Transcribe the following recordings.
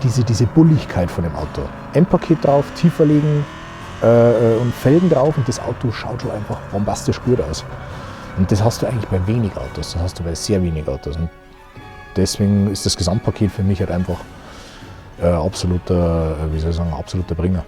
Diese Bulligkeit von dem Auto. Endpaket drauf, tiefer legen und Felgen drauf und das Auto schaut schon einfach bombastisch gut aus. Und das hast du eigentlich bei wenig Autos, das hast du bei sehr wenig Autos. Und deswegen ist das Gesamtpaket für mich halt einfach absoluter Bringer.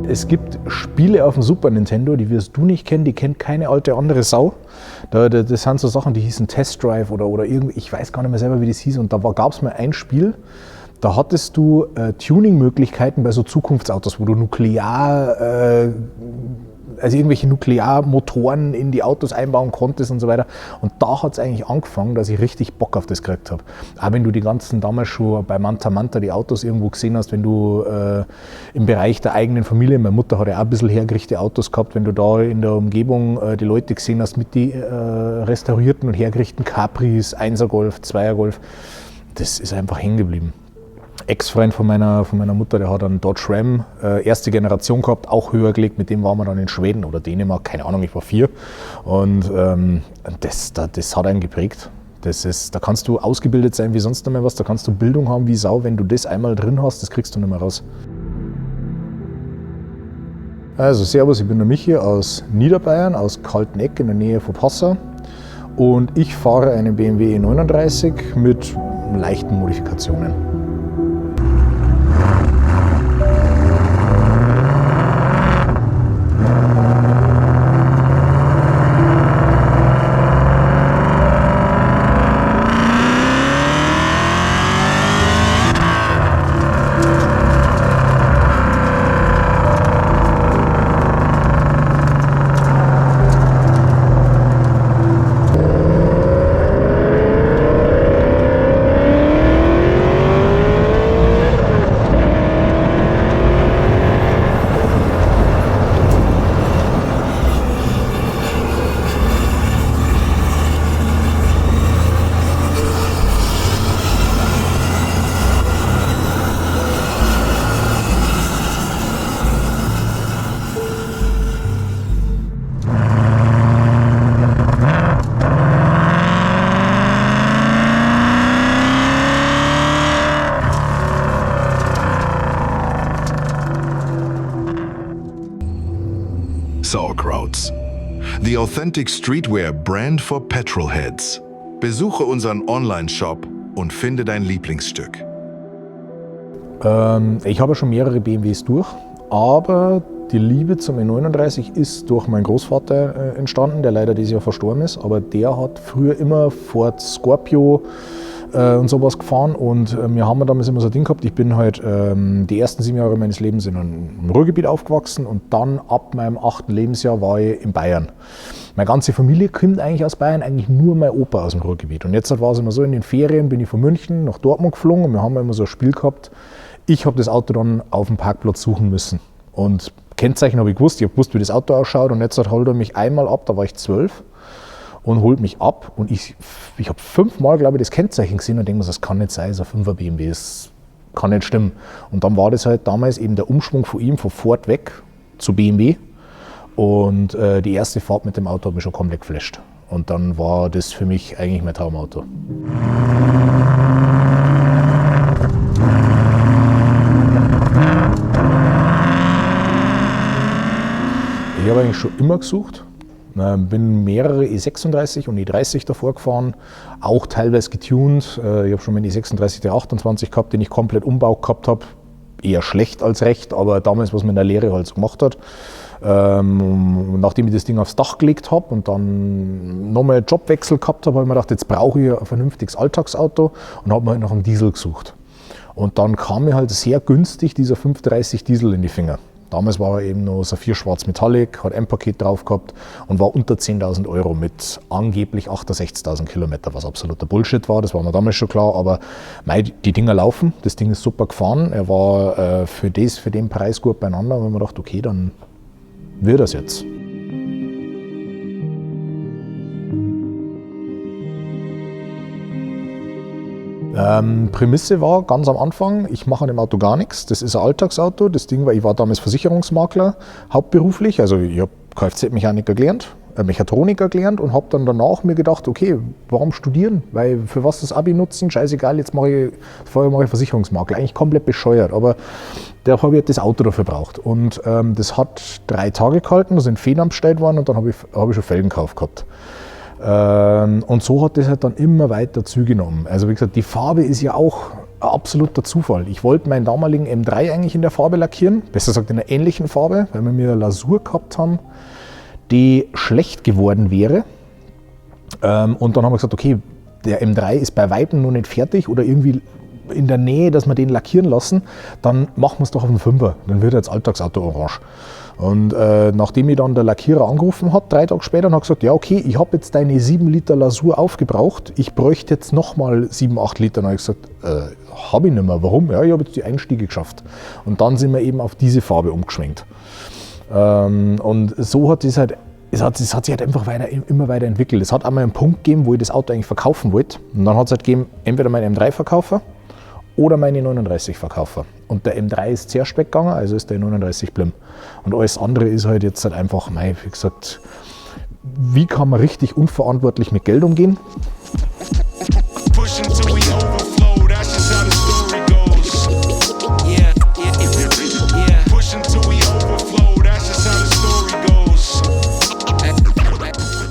Es gibt Spiele auf dem Super Nintendo, die wirst du nicht kennen, die kennt keine alte andere Sau. Das sind so Sachen, die hießen Test Drive oder irgendwie, ich weiß gar nicht mehr selber, wie das hieß. Und da gab es mal ein Spiel, da hattest du Tuning-Möglichkeiten bei so Zukunftsautos, wo du irgendwelche Nuklearmotoren in die Autos einbauen konntest und so weiter. Und da hat es eigentlich angefangen, dass ich richtig Bock auf das gekriegt habe. Auch wenn du die ganzen damals schon bei Manta Manta die Autos irgendwo gesehen hast, wenn du im Bereich der eigenen Familie, meine Mutter hat ja auch ein bisschen hergerichtete Autos gehabt, wenn du da in der Umgebung die Leute gesehen hast mit die restaurierten und hergerichteten Capris, 1er Golf, 2er Golf, das ist einfach hängen geblieben. Ex-Freund von meiner Mutter, der hat einen Dodge Ram, erste Generation gehabt, auch höher gelegt, mit dem waren wir dann in Schweden oder Dänemark, keine Ahnung, ich war 4. Und das hat einen geprägt. Da kannst du ausgebildet sein wie sonst noch mal was, da kannst du Bildung haben wie Sau, wenn du das einmal drin hast, das kriegst du nicht mehr raus. Also servus, ich bin der Michi aus Niederbayern, aus Kalteneck in der Nähe von Passau. Und ich fahre einen BMW E39 mit leichten Modifikationen. Sauerkrauts, the authentic streetwear brand for petrolheads. Besuche unseren Online-Shop und finde dein Lieblingsstück. Ich habe schon mehrere BMWs durch, aber die Liebe zum E39 ist durch meinen Großvater entstanden, der leider dieses Jahr verstorben ist. Aber der hat früher immer Ford Scorpio und sowas gefahren und wir haben damals immer so ein Ding gehabt, ich bin halt die ersten 7 Jahre meines Lebens im Ruhrgebiet aufgewachsen und dann ab meinem 8. Lebensjahr war ich in Bayern. Meine ganze Familie kommt eigentlich aus Bayern, eigentlich nur mein Opa aus dem Ruhrgebiet. Und jetzt war es immer so, in den Ferien bin ich von München nach Dortmund geflogen und wir haben immer so ein Spiel gehabt, ich habe das Auto dann auf dem Parkplatz suchen müssen. Und Kennzeichen habe ich gewusst, wie das Auto ausschaut und jetzt holt er mich einmal ab, da war ich 12. Und holt mich ab und ich habe 5-mal, glaube ich, das Kennzeichen gesehen und denke mir, das kann nicht sein, so ein 5er BMW, das kann nicht stimmen. Und dann war das halt damals eben der Umschwung von ihm, von Ford weg zu BMW und die erste Fahrt mit dem Auto hat mich schon komplett geflasht. Und dann war das für mich eigentlich mein Traumauto. Ich habe eigentlich schon immer gesucht. Bin mehrere E36 und E30 davor gefahren, auch teilweise getuned. Ich habe schon meinen E36 D28 gehabt, den ich komplett umbaut gehabt habe. Eher schlecht als recht, aber damals, was man in der Lehre halt so gemacht hat. Nachdem ich das Ding aufs Dach gelegt habe und dann nochmal einen Jobwechsel gehabt habe, habe ich mir gedacht, jetzt brauche ich ein vernünftiges Alltagsauto und habe mir halt nach einem Diesel gesucht. Und dann kam mir halt sehr günstig dieser 530 Diesel in die Finger. Damals war er eben noch Saphir Schwarz Metallic, hat M-Paket drauf gehabt und war unter 10.000 € mit angeblich 68.000 Kilometer, was absoluter Bullshit war, das war mir damals schon klar, aber die Dinger laufen, das Ding ist super gefahren, er war für den Preis gut beieinander und ich habe mir gedacht, okay, dann wird das jetzt. Prämisse war ganz am Anfang, ich mache an dem Auto gar nichts. Das ist ein Alltagsauto. Das Ding war, ich war damals Versicherungsmakler, hauptberuflich. Also ich habe Kfz-Mechaniker gelernt, Mechatroniker gelernt und habe dann danach mir gedacht, okay, warum studieren? Weil für was das Abi nutzen? Scheißegal, vorher mache ich Versicherungsmakler. Eigentlich komplett bescheuert, aber da habe ich halt das Auto dafür gebraucht. Und das hat 3 Tage gehalten, da sind Federn abgestellt worden und dann habe ich schon Felgen gekauft gehabt. Und so hat das halt dann immer weiter zugenommen. Also wie gesagt, die Farbe ist ja auch ein absoluter Zufall. Ich wollte meinen damaligen M3 eigentlich in der Farbe lackieren, besser gesagt in einer ähnlichen Farbe, weil wir eine Lasur gehabt haben, die schlecht geworden wäre. Und dann haben wir gesagt, okay, der M3 ist bei Weitem noch nicht fertig oder irgendwie in der Nähe, dass wir den lackieren lassen, dann machen wir es doch auf den 5er, dann wird er als Alltagsauto orange. Und nachdem mich dann der Lackierer angerufen hat, 3 Tage später, und hat gesagt, ja okay, ich habe jetzt deine 7 Liter Lasur aufgebraucht, ich bräuchte jetzt nochmal 7, 8 Liter. Und dann habe ich gesagt, habe ich nicht mehr, warum? Ja, ich habe jetzt die Einstiege geschafft. Und dann sind wir eben auf diese Farbe umgeschwenkt. Und so hat es halt, es hat sich halt einfach immer weiter entwickelt. Es hat einmal einen Punkt gegeben, wo ich das Auto eigentlich verkaufen wollte. Und dann hat es halt gegeben, entweder meinen M3 verkaufen oder meine 39 verkaufen. Und der M3 ist zuerst weggegangen, also ist der 39 geblieben. Und alles andere ist halt jetzt halt einfach, wie gesagt, wie kann man richtig unverantwortlich mit Geld umgehen?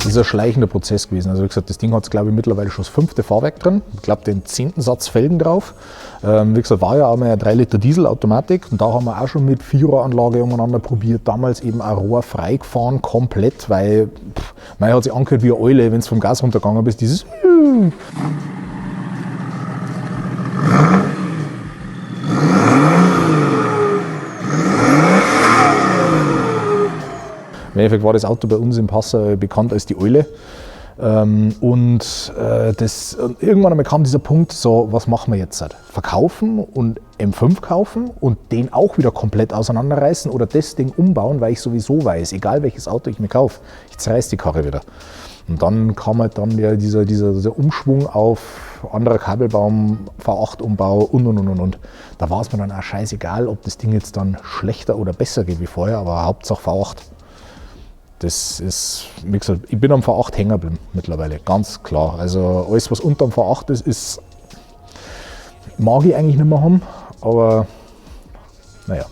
Das ist ein schleichender Prozess gewesen. Also wie gesagt, das Ding hat glaube ich mittlerweile schon das 5. Fahrwerk drin. Ich glaube den 10. Satz Felgen drauf. Wie gesagt, war ja auch mal eine 3 Liter Dieselautomatik und da haben wir auch schon mit Viereranlage umeinander probiert. Damals eben auch rohrfrei gefahren, komplett, weil man hat sich angehört wie eine Eule, wenn es vom Gas runtergegangen ist. Dieses Im Endeffekt war das Auto bei uns im Passau bekannt als die Eule. Und irgendwann einmal kam dieser Punkt, so, was machen wir jetzt? Verkaufen und M5 kaufen und den auch wieder komplett auseinanderreißen oder das Ding umbauen, weil ich sowieso weiß, egal welches Auto ich mir kaufe, ich zerreiß die Karre wieder. Und dann kam halt dann ja dieser Umschwung auf anderer Kabelbaum, V8-Umbau und. Da war es mir dann auch scheißegal, ob das Ding jetzt dann schlechter oder besser geht wie vorher, aber Hauptsache V8. Das ist, wie gesagt, ich bin am V8 hängen geblieben mittlerweile, ganz klar. Also alles, was unter dem V8 ist, mag ich eigentlich nicht mehr haben, aber naja.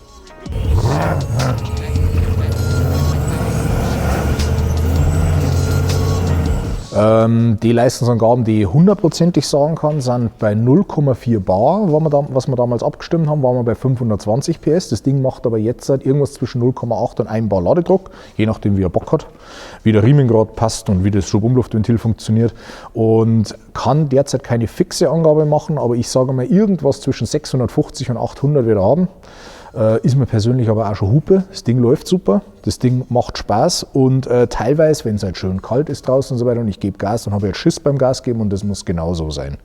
Die Leistungsangaben, die ich 100%ig sagen kann, sind bei 0,4 bar, was wir damals abgestimmt haben, waren wir bei 520 PS. Das Ding macht aber jetzt irgendwas zwischen 0,8 und 1 bar Ladedruck, je nachdem wie er Bock hat, wie der Riemen gerade passt und wie das Schubumluftventil funktioniert. Und kann derzeit keine fixe Angabe machen, aber ich sage mal, irgendwas zwischen 650 und 800 wird er haben. Ist mir persönlich aber auch schon Hupe. Das Ding läuft super, das Ding macht Spaß und teilweise, wenn es halt schön kalt ist draußen und so weiter und ich gebe Gas, dann habe ich halt Schiss beim Gas geben und das muss genauso sein.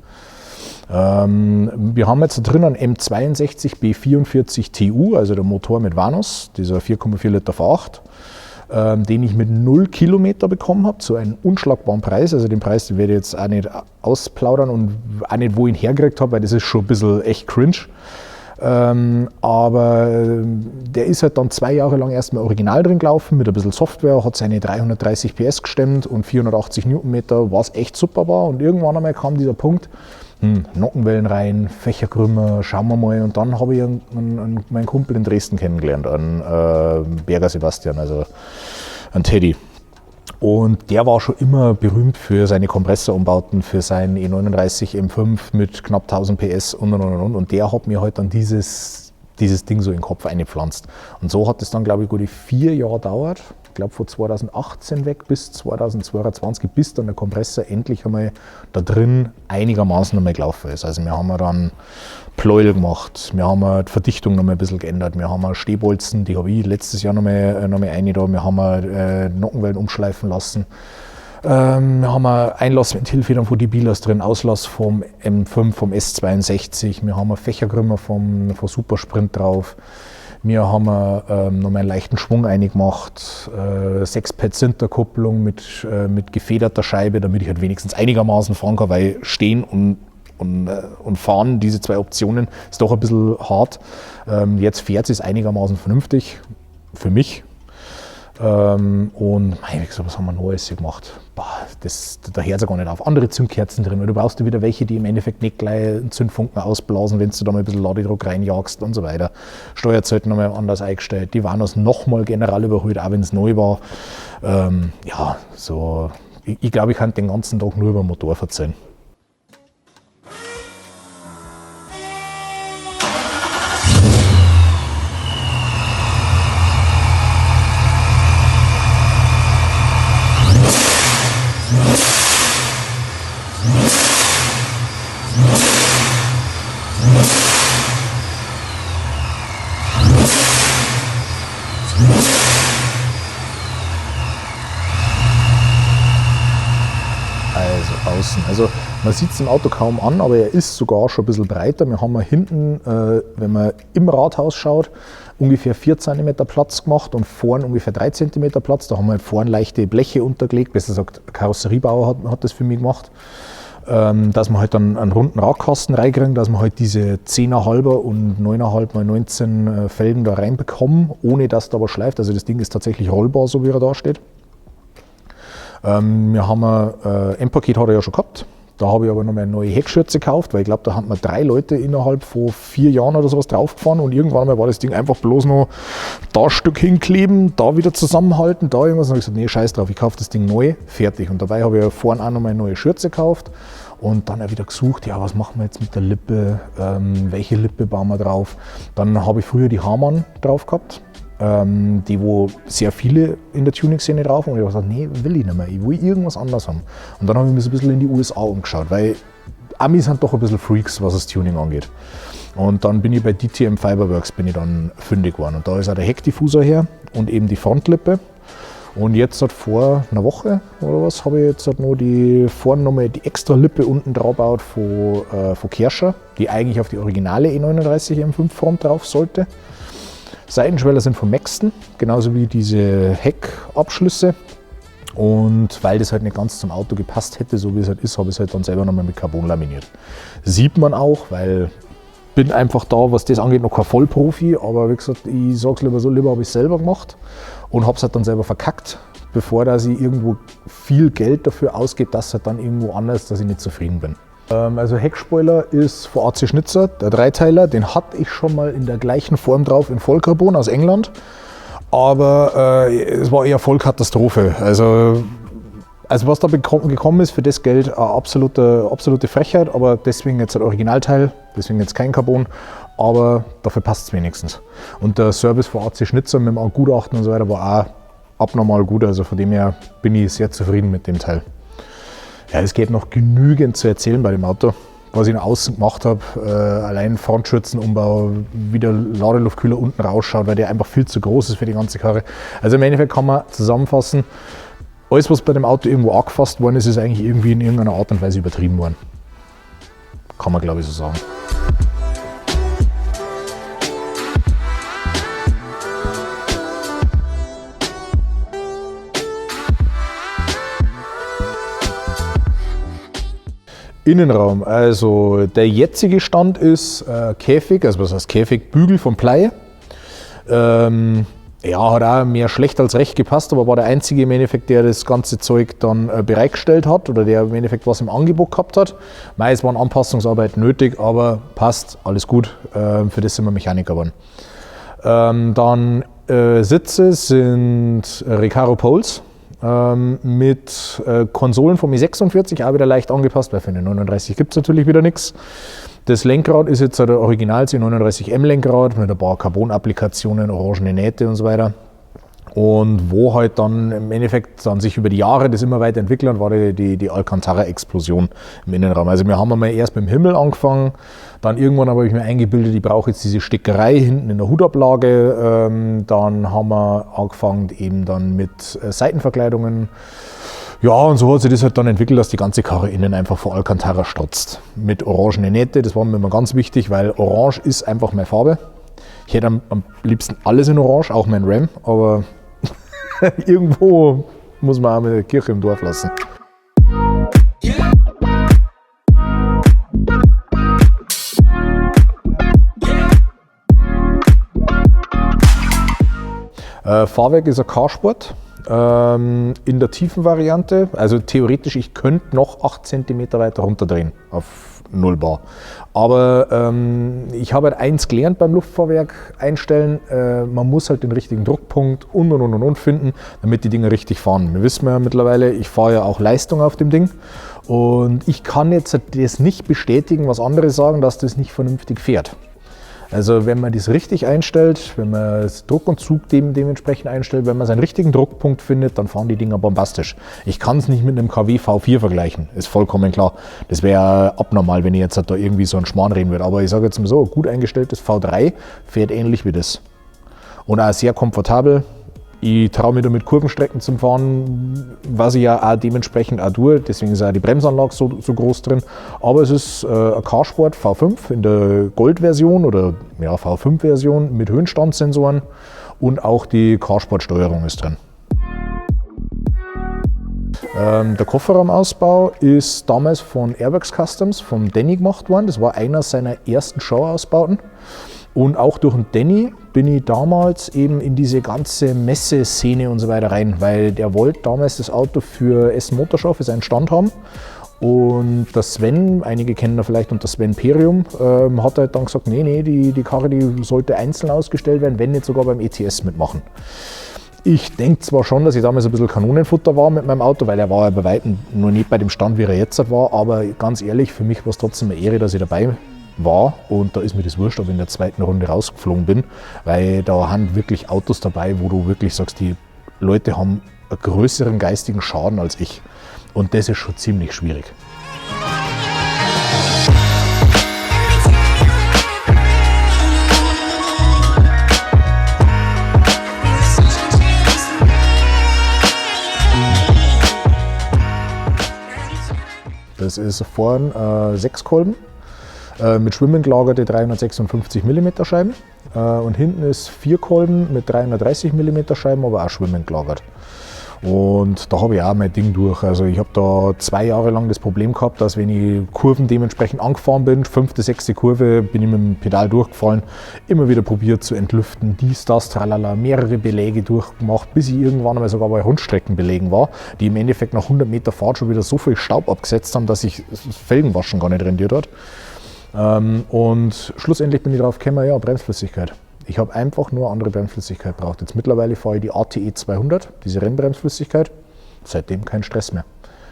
Wir haben jetzt da drin einen M62 B44 TU, also der Motor mit Vanos, dieser 4,4 Liter V8, den ich mit 0 Kilometer bekommen habe, zu einem unschlagbaren Preis. Also den Preis den werde ich jetzt auch nicht ausplaudern und auch nicht, wo ich ihn hergekriegt habe, weil das ist schon ein bisschen echt cringe. Aber der ist halt dann 2 Jahre lang erstmal original drin gelaufen mit ein bisschen Software, hat seine 330 PS gestemmt und 480 Newtonmeter, was echt super war. Und irgendwann einmal kam dieser Punkt, Nockenwellen rein, Fächerkrümmer, schauen wir mal. Und dann habe ich meinen Kumpel in Dresden kennengelernt, einen Berger Sebastian, also einen Teddy. Und der war schon immer berühmt für seine Kompressorumbauten, für seinen E39 M5 mit knapp 1000 PS und. Und der hat mir halt dann dieses Ding so in den Kopf eingepflanzt. Und so hat es dann, glaube ich, gute 4 Jahre gedauert. Ich glaube, von 2018 weg bis 2022, bis dann der Kompressor endlich einmal da drin einigermaßen einmal gelaufen ist. Also wir haben dann Pleuel gemacht, wir haben die Verdichtung noch mal ein bisschen geändert, wir haben Stehbolzen, die habe ich letztes Jahr noch mal eine da, wir haben Nockenwellen umschleifen lassen. Wir haben Einlassventilfedern von die Bilas drin, Auslass vom M5, vom S62, wir haben Fächerkrümmer von Supersprint drauf. Wir haben noch mal einen leichten Schwung eingemacht, 6-Pad-Sinterkupplung mit gefederter Scheibe, damit ich halt wenigstens einigermaßen fahren kann, weil stehen und und Fahren, diese 2 Optionen, ist doch ein bisschen hart. Jetzt fährt es einigermaßen vernünftig für mich. Und wie gesagt, was haben wir noch alles gemacht? Da hört es gar nicht auf. Andere Zündkerzen drin, weil du brauchst ja wieder welche, die im Endeffekt nicht gleich einen Zündfunken ausblasen, wenn du da mal ein bisschen Ladedruck reinjagst und so weiter. Steuerzelt nochmal anders eingestellt. Die Vanos nochmal generell überholt, auch wenn es neu war. Ich glaube, ich kann den ganzen Tag nur über den Motor erzählen. Also man sieht es im Auto kaum an, aber er ist sogar schon ein bisschen breiter. Wir haben hinten, wenn man im Rathaus schaut, ungefähr 4 cm Platz gemacht und vorn ungefähr 3 cm Platz. Da haben wir vorn leichte Bleche untergelegt, besser gesagt, der Karosseriebauer hat das für mich gemacht. Dass man halt dann einen runden Radkasten reinkriegen, dass man halt diese 10,5er und 9,5 x 19 Felgen da reinbekommen, ohne dass da was schleift. Also das Ding ist tatsächlich rollbar, so wie er da steht. Wir haben M-Paket hat er ja schon gehabt. Da habe ich aber noch mal eine neue Heckschürze gekauft, weil ich glaube, da hatten wir 3 Leute innerhalb von 4 Jahren oder sowas draufgefahren und irgendwann einmal war das Ding einfach bloß noch da ein Stück hinkleben, da wieder zusammenhalten, da irgendwas. Und dann habe ich gesagt, nee, scheiß drauf, ich kaufe das Ding neu, fertig. Und dabei habe ich ja vorhin auch noch mal eine neue Schürze gekauft und dann auch wieder gesucht, ja, was machen wir jetzt mit der Lippe, welche Lippe bauen wir drauf. Dann habe ich früher die Hamann drauf gehabt. Die wo sehr viele in der Tuning-Szene drauf haben und ich habe gesagt, nee, will ich nicht mehr, ich will irgendwas anderes haben. Und dann habe ich mir so ein bisschen in die USA umgeschaut, weil Amis sind doch ein bisschen Freaks, was das Tuning angeht. Und dann bin ich bei DTM Fiberworks dann fündig geworden und da ist auch der Heckdiffusor her und eben die Frontlippe. Und jetzt vor einer Woche oder was habe ich jetzt noch vorne nochmal die extra Lippe unten drauf gebaut von Kerscher, die eigentlich auf die originale E39 M5 Front drauf sollte. Seitenschweller sind von Maxton, genauso wie diese Heckabschlüsse. Und weil das halt nicht ganz zum Auto gepasst hätte, so wie es halt ist, habe ich es halt dann selber nochmal mit Carbon laminiert. Sieht man auch, weil ich bin einfach da, was das angeht, noch kein Vollprofi. Aber wie gesagt, ich sage es lieber so, lieber habe ich es selber gemacht und habe es halt dann selber verkackt, bevor dass ich irgendwo viel Geld dafür ausgebe, dass halt dann irgendwo anders, dass ich nicht zufrieden bin. Also Heckspoiler ist von AC Schnitzer, der Dreiteiler, den hatte ich schon mal in der gleichen Form drauf in Vollcarbon aus England, aber es war eher Vollkatastrophe. Also was da gekommen ist für das Geld, eine absolute Frechheit, aber deswegen jetzt ein Originalteil, deswegen jetzt kein Carbon, aber dafür passt es wenigstens. Und der Service von AC Schnitzer mit dem Gutachten und so weiter war auch abnormal gut, also von dem her bin ich sehr zufrieden mit dem Teil. Ja, es geht noch genügend zu erzählen bei dem Auto, was ich nach außen gemacht habe. Allein Frontschürzenumbau, wie der Ladeluftkühler unten rausschaut, weil der einfach viel zu groß ist für die ganze Karre. Also im Endeffekt kann man zusammenfassen, alles was bei dem Auto irgendwo angefasst worden ist, ist eigentlich irgendwie in irgendeiner Art und Weise übertrieben worden. Kann man glaube ich so sagen. Innenraum, also der jetzige Stand ist Käfig, also was heißt Käfig, Bügel von Blei. Hat auch mehr schlecht als recht gepasst, aber war der einzige im Endeffekt, der das ganze Zeug dann bereitgestellt hat oder der im Endeffekt was im Angebot gehabt hat. Es waren Anpassungsarbeiten nötig, aber passt, alles gut, für das sind wir Mechaniker geworden. Dann Sitze sind Recaro Poles. Mit Konsolen vom i46, auch wieder leicht angepasst, weil für den 39 gibt es natürlich wieder nichts. Das Lenkrad ist jetzt der Original C39M Lenkrad mit ein paar Carbon-Applikationen, orangene Nähte und so weiter. Und wo halt dann im Endeffekt dann sich über die Jahre das immer weiterentwickelt hat, war die Alcantara-Explosion im Innenraum. Also wir haben einmal erst beim Himmel angefangen, dann irgendwann habe ich mir eingebildet, ich brauche jetzt diese Stickerei hinten in der Hutablage. Dann haben wir angefangen eben dann mit Seitenverkleidungen. Ja, und so hat sich das halt dann entwickelt, dass die ganze Karre innen einfach vor Alcantara strotzt. Mit orangene Nähte, das war mir immer ganz wichtig, weil Orange ist einfach meine Farbe. Ich hätte am liebsten alles in Orange, auch mein Ram, aber irgendwo muss man auch mal die Kirche im Dorf lassen. Fahrwerk ist ein Carsport. In der tiefen Variante, also theoretisch, ich könnte noch 8 cm weiter runterdrehen auf 0 Bar. Aber ich habe halt eins gelernt beim Luftfahrwerk einstellen, man muss halt den richtigen Druckpunkt und finden, damit die Dinger richtig fahren. Wir wissen ja mittlerweile, ich fahre ja auch Leistung auf dem Ding und ich kann jetzt das nicht bestätigen, was andere sagen, dass das nicht vernünftig fährt. Also wenn man das richtig einstellt, wenn man das Druck und Zug dementsprechend einstellt, wenn man seinen richtigen Druckpunkt findet, dann fahren die Dinger bombastisch. Ich kann es nicht mit einem KW V4 vergleichen, ist vollkommen klar. Das wäre abnormal, wenn ich jetzt da irgendwie so einen Schmarrn reden würde. Aber ich sage jetzt mal so, gut eingestelltes V3 fährt ähnlich wie das. Und auch sehr komfortabel. Ich traue mich damit Kurvenstrecken zum Fahren, was ich ja auch dementsprechend auch tue. Deswegen ist auch die Bremsanlage so groß drin. Aber es ist ein Carsport V5 in der Gold-Version oder ja, V5-Version mit Höhenstandsensoren und auch die Carsport-Steuerung ist drin. Der Kofferraumausbau ist damals von Airworks Customs, vom Danny gemacht worden. Das war einer seiner ersten Showausbauten. Und auch durch den Danny bin ich damals eben in diese ganze Messeszene und so weiter rein, weil der wollte damals das Auto für Essen Motorshow für seinen Stand haben. Und der Sven, einige kennen ihn vielleicht unter Sven Perium, hat halt dann gesagt, nee, die Karre die sollte einzeln ausgestellt werden, wenn nicht sogar beim ETS mitmachen. Ich denke zwar schon, dass ich damals ein bisschen Kanonenfutter war mit meinem Auto, weil er war ja bei weitem noch nicht bei dem Stand, wie er jetzt war, aber ganz ehrlich, für mich war es trotzdem eine Ehre, dass ich dabei war und da ist mir das wurscht, ob ich in der zweiten Runde rausgeflogen bin, weil da haben wirklich Autos dabei, wo du wirklich sagst, die Leute haben einen größeren geistigen Schaden als ich und das ist schon ziemlich schwierig. Das ist vorne 6 Kolben. Mit Schwimmen gelagerte 356 mm Scheiben und hinten ist 4 Kolben mit 330 mm Scheiben, aber auch schwimmend gelagert. Und da habe ich auch mein Ding durch. Also ich habe da 2 Jahre lang das Problem gehabt, dass wenn ich Kurven dementsprechend angefahren bin, 5., 6. Kurve, bin ich mit dem Pedal durchgefallen, immer wieder probiert zu entlüften, dies, das, tralala, mehrere Beläge durchgemacht, bis ich irgendwann einmal sogar bei Rundstreckenbelägen war, die im Endeffekt nach 100 Meter Fahrt schon wieder so viel Staub abgesetzt haben, dass sich das Felgenwaschen gar nicht rendiert hat. Und schlussendlich bin ich darauf gekommen, ja, Bremsflüssigkeit. Ich habe einfach nur andere Bremsflüssigkeit gebraucht. Jetzt mittlerweile fahre ich die ATE 200, diese Rennbremsflüssigkeit, seitdem kein Stress mehr.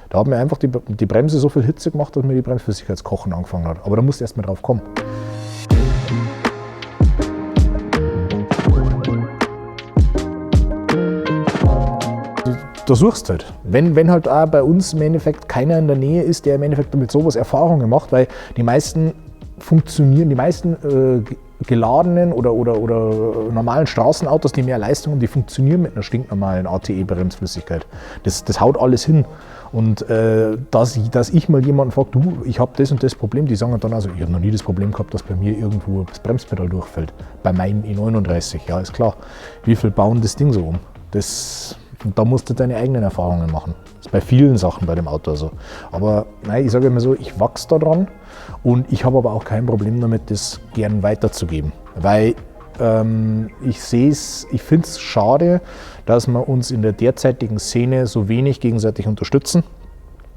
Da hat mir einfach die Bremse so viel Hitze gemacht, dass mir die Bremsflüssigkeit zu kochen angefangen hat. Aber da musst du erst mal drauf kommen. Da suchst du halt. Wenn halt auch bei uns im Endeffekt keiner in der Nähe ist, der im Endeffekt mit sowas Erfahrungen macht, weil die meisten geladenen oder normalen Straßenautos, die mehr Leistung haben, die funktionieren mit einer stinknormalen ATE-Bremsflüssigkeit. Das haut alles hin. Und dass ich mal jemanden frage, du, ich habe das und das Problem, die sagen dann also, ich habe noch nie das Problem gehabt, dass bei mir irgendwo das Bremspedal durchfällt. Bei meinem E39, ja ist klar. Wie viel bauen das Ding so um? Und da musst du deine eigenen Erfahrungen machen. Das ist bei vielen Sachen bei dem Auto so. Aber nein, ich sage immer so, ich wachse da dran und ich habe aber auch kein Problem damit, das gern weiterzugeben. Weil ich finde es schade, dass wir uns in der derzeitigen Szene so wenig gegenseitig unterstützen.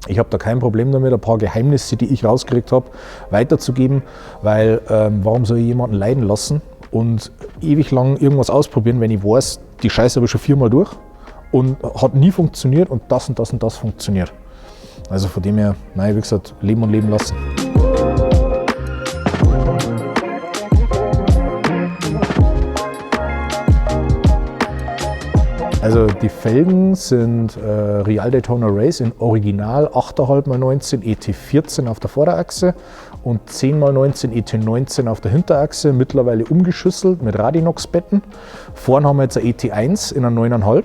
Ich habe da kein Problem damit, ein paar Geheimnisse, die ich rausgekriegt habe, weiterzugeben, weil warum soll ich jemanden leiden lassen und ewig lang irgendwas ausprobieren, wenn ich weiß, die Scheiße habe ich schon 4-mal durch und hat nie funktioniert und das und das und das funktioniert. Also von dem her, nein, wie gesagt, leben und leben lassen. Also die Felgen sind Real Daytona Race in Original 8,5x19 ET14 auf der Vorderachse und 10x19 ET19 auf der Hinterachse, mittlerweile umgeschüsselt mit Radinox-Betten. Vorne haben wir jetzt ein ET1 in einer 9,5.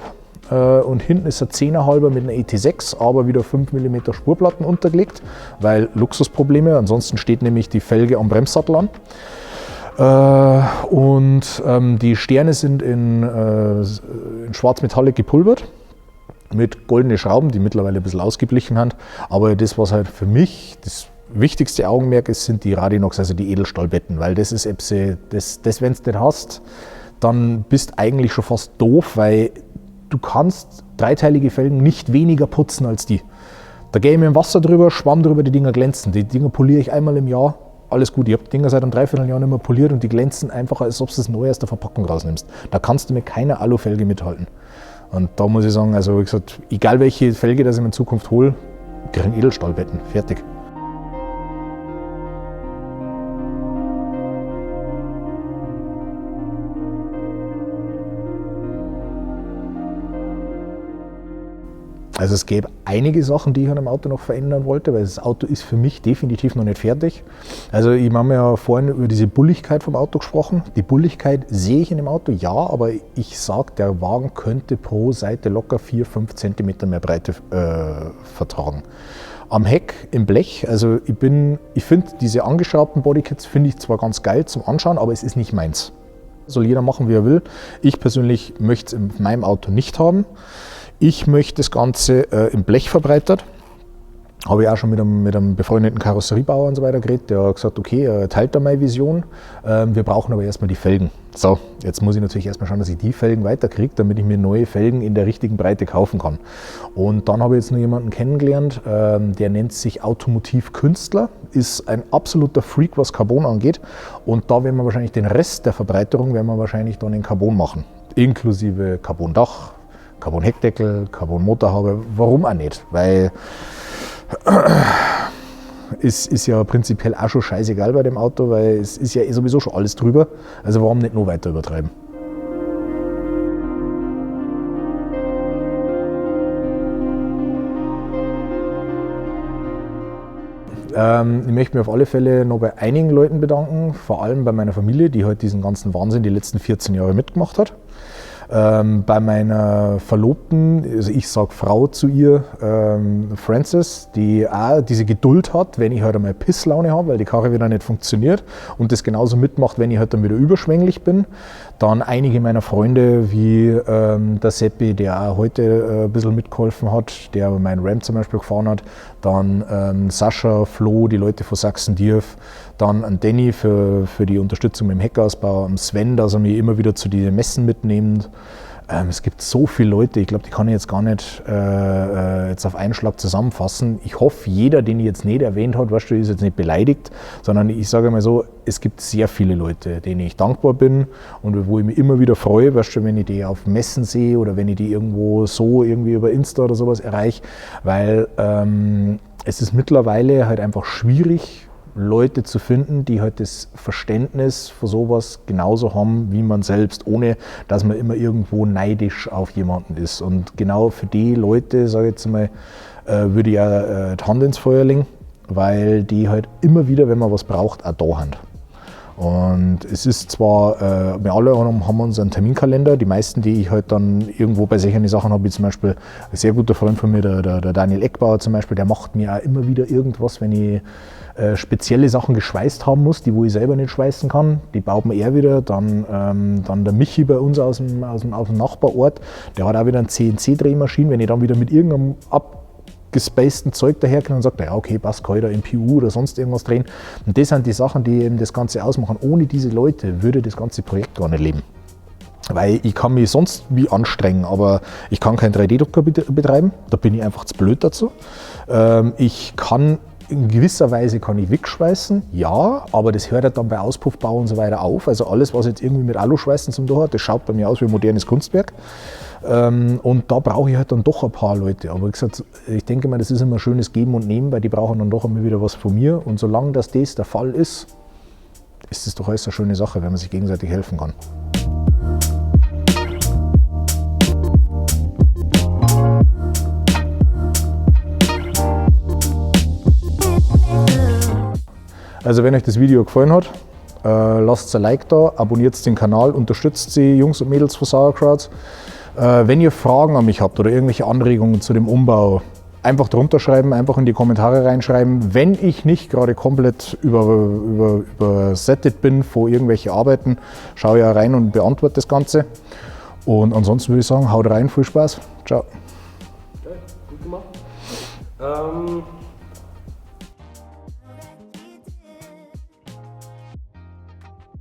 Und hinten ist ein 10er-halber mit einer ET6, aber wieder 5 mm Spurplatten untergelegt, weil Luxusprobleme, ansonsten steht nämlich die Felge am Bremssattel an. Die Sterne sind in Schwarzmetallic gepulvert mit goldenen Schrauben, die mittlerweile ein bisschen ausgeblichen haben. Aber das, was halt für mich das wichtigste Augenmerk ist, sind die Radinox, also die Edelstahlbetten, weil das ist wenn du nicht hast, dann bist eigentlich schon fast doof, weil du kannst dreiteilige Felgen nicht weniger putzen als die. Da gehe ich mit dem Wasser drüber, Schwamm drüber, die Dinger glänzen. Die Dinger poliere ich einmal im Jahr, alles gut. Ich habe die Dinger seit einem Dreivierteljahr nicht mehr poliert und die glänzen einfach, als ob du das neu aus der Verpackung rausnimmst. Da kannst du mit keiner Alufelge mithalten. Und da muss ich sagen, also wie gesagt, egal welche Felge das ich mir in Zukunft hole, kriegen Edelstahlbetten, fertig. Also es gäbe einige Sachen, die ich an dem Auto noch verändern wollte, weil das Auto ist für mich definitiv noch nicht fertig. Also ich habe ja vorhin über diese Bulligkeit vom Auto gesprochen. Die Bulligkeit sehe ich in dem Auto, ja, aber ich sage, der Wagen könnte pro Seite locker 4-5 cm mehr Breite vertragen. Am Heck im Blech, also ich finde diese angeschraubten Bodykits finde ich zwar ganz geil zum Anschauen, aber es ist nicht meins. Soll jeder machen, wie er will. Ich persönlich möchte es in meinem Auto nicht haben. Ich möchte das Ganze im Blech verbreitert. Habe ich auch schon mit einem befreundeten Karosseriebauer und so weiter geredet. Der hat gesagt, okay, er teilt da meine Vision. Wir brauchen aber erstmal die Felgen. So, jetzt muss ich natürlich erstmal schauen, dass ich die Felgen weiterkriege, damit ich mir neue Felgen in der richtigen Breite kaufen kann. Und dann habe ich jetzt noch jemanden kennengelernt, der nennt sich Automotiv Künstler, ist ein absoluter Freak, was Carbon angeht. Und da werden wir wahrscheinlich den Rest der Verbreiterung dann in Carbon machen. Inklusive Carbon-Dach, Carbon-Heckdeckel, Carbon-Motorhaube, warum auch nicht? Weil es ist ja prinzipiell auch schon scheißegal bei dem Auto, weil es ist ja sowieso schon alles drüber, also warum nicht noch weiter übertreiben? Ich möchte mich auf alle Fälle noch bei einigen Leuten bedanken, vor allem bei meiner Familie, die halt diesen ganzen Wahnsinn die letzten 14 Jahre mitgemacht hat. Bei meiner Verlobten, also ich sage Frau zu ihr, Frances, die auch diese Geduld hat, wenn ich halt einmal Pisslaune habe, weil die Karre wieder nicht funktioniert und das genauso mitmacht, wenn ich halt dann wieder überschwänglich bin. Dann einige meiner Freunde, wie der Seppi, der auch heute ein bisschen mitgeholfen hat, der meinen Ram zum Beispiel gefahren hat. Dann Sascha, Flo, die Leute von Sachsen-Dierf. Dann an Danny für die Unterstützung mit dem Heckausbau, am Sven, dass er mich immer wieder zu den Messen mitnimmt. Es gibt so viele Leute, ich glaube, die kann ich jetzt gar nicht jetzt auf einen Schlag zusammenfassen. Ich hoffe, jeder, den ich jetzt nicht erwähnt habe, weißt du, ist jetzt nicht beleidigt, sondern ich sage mal so, es gibt sehr viele Leute, denen ich dankbar bin und wo ich mich immer wieder freue, weißt du, wenn ich die auf Messen sehe oder wenn ich die irgendwo so irgendwie über Insta oder sowas erreiche, weil es ist mittlerweile halt einfach schwierig, Leute zu finden, die halt das Verständnis für sowas genauso haben wie man selbst, ohne dass man immer irgendwo neidisch auf jemanden ist. Und genau für die Leute, sage ich jetzt mal, würde ich ja die Hand ins Feuer legen, weil die halt immer wieder, wenn man was braucht, auch da sind. Und es ist zwar, wir alle haben unseren Terminkalender, die meisten, die ich halt dann irgendwo bei solchen Sachen habe, wie zum Beispiel ein sehr guter Freund von mir, der Daniel Eckbauer zum Beispiel, der macht mir auch immer wieder irgendwas, wenn ich spezielle Sachen geschweißt haben muss, die wo ich selber nicht schweißen kann, die baut mir er wieder. Dann der Michi bei uns aus dem Nachbarort, der hat auch wieder eine CNC-Drehmaschine, wenn ich dann wieder mit irgendeinem abgespaceden Zeug daherkomme und sage, ja okay, passt, kann ich da MPU oder sonst irgendwas drehen. Und das sind die Sachen, die eben das Ganze ausmachen. Ohne diese Leute würde das ganze Projekt gar nicht leben. Weil ich kann mich sonst wie anstrengen, aber ich kann keinen 3D-Drucker betreiben, da bin ich einfach zu blöd dazu. Ich kann in gewisser Weise wegschweißen, ja, aber das hört halt dann bei Auspuffbau und so weiter auf. Also alles, was jetzt irgendwie mit Aluschweißen zum tun hat, das schaut bei mir aus wie ein modernes Kunstwerk. Und da brauche ich halt dann doch ein paar Leute. Aber wie gesagt, ich denke mal, das ist immer ein schönes Geben und Nehmen, weil die brauchen dann doch immer wieder was von mir. Und solange das der Fall ist, ist es doch alles eine schöne Sache, wenn man sich gegenseitig helfen kann. Also wenn euch das Video gefallen hat, lasst ein Like da, abonniert den Kanal, unterstützt die Jungs und Mädels von Sauerkraut. Wenn ihr Fragen an mich habt oder irgendwelche Anregungen zu dem Umbau, einfach drunter schreiben, einfach in die Kommentare reinschreiben. Wenn ich nicht gerade komplett übersättigt bin vor irgendwelche Arbeiten, schaue ich rein und beantworte das Ganze. Und ansonsten würde ich sagen, haut rein, viel Spaß. Ciao. Okay, gut gemacht.